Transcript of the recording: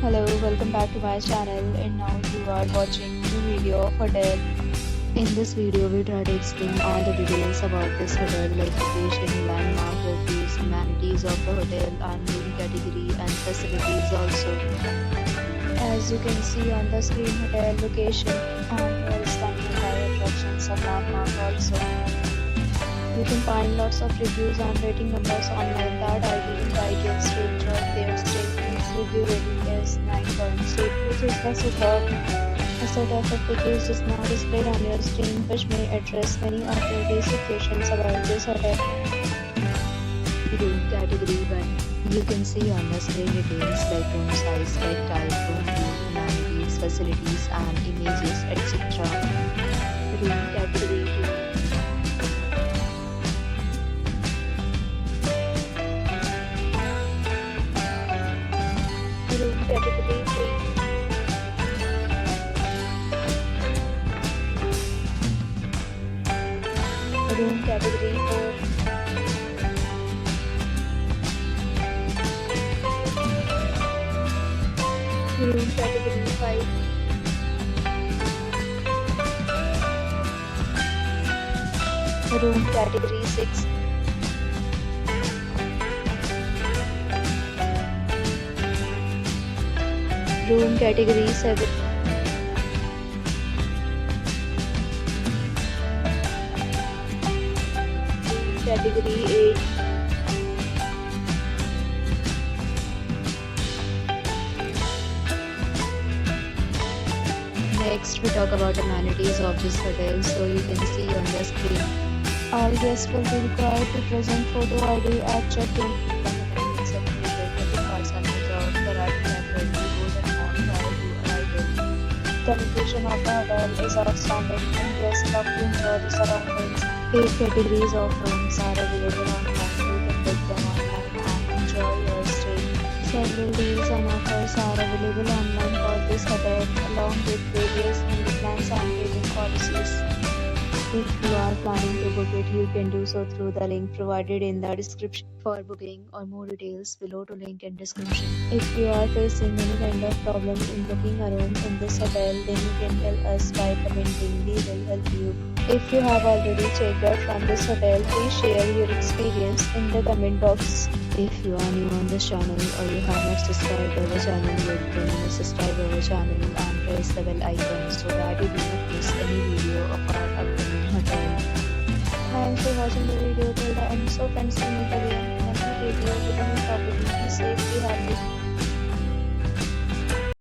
Hello, welcome back to my channel, and now you are watching new video of hotel. In this video, we try to explain all the details about this hotel like location, landmark, reviews, amenities of the hotel, and room category and facilities also. As you can see on the screen, hotel location and here is the nearby attractions and landmark also. You can find lots of reviews and rating numbers online that are given by guests to enjoy their stay. Review rating is 9.8, which is the superb. A set of packages is now displayed on your screen, which may address many of your basic questions about this hotel. Room category 1. You can see on the screen details like room size, bed type, room view, amenities, facilities, and images, etc. Room category 2. Room category 3. Room category 4. Room category 5. Room category 6. Room category 7. Room category 8. Next, we talk about amenities of this hotel. So you can see on the screen. All guests will be required to present photo ID at check-in. The hotel accepts major credit cards and reserves the right to temporarily hold an amount prior to arrival. The location of the hotel is outstanding and guests love to enjoy the surroundings. 8 categories of rooms are available online. You can book them online and enjoy your stay. Several deals and offers are available online for this hotel, along with various meal plans and rating policies. If you are planning to book it, you can do so through the link provided in the description. For booking or more details, below to link in description. If you are facing any kind of problem in booking a room in this hotel, then you can tell us by commenting. We will help you. If you have already checked out from this hotel, please share your experience in the comment box. If you are new on this channel or you have not subscribed to our channel yet, then subscribe to our channel and press the bell icon so that you do not miss any video of our upcoming hotel. Thanks for watching the video till the end. So friends, we meet again in a new video with a new topic. Be safe, be happy.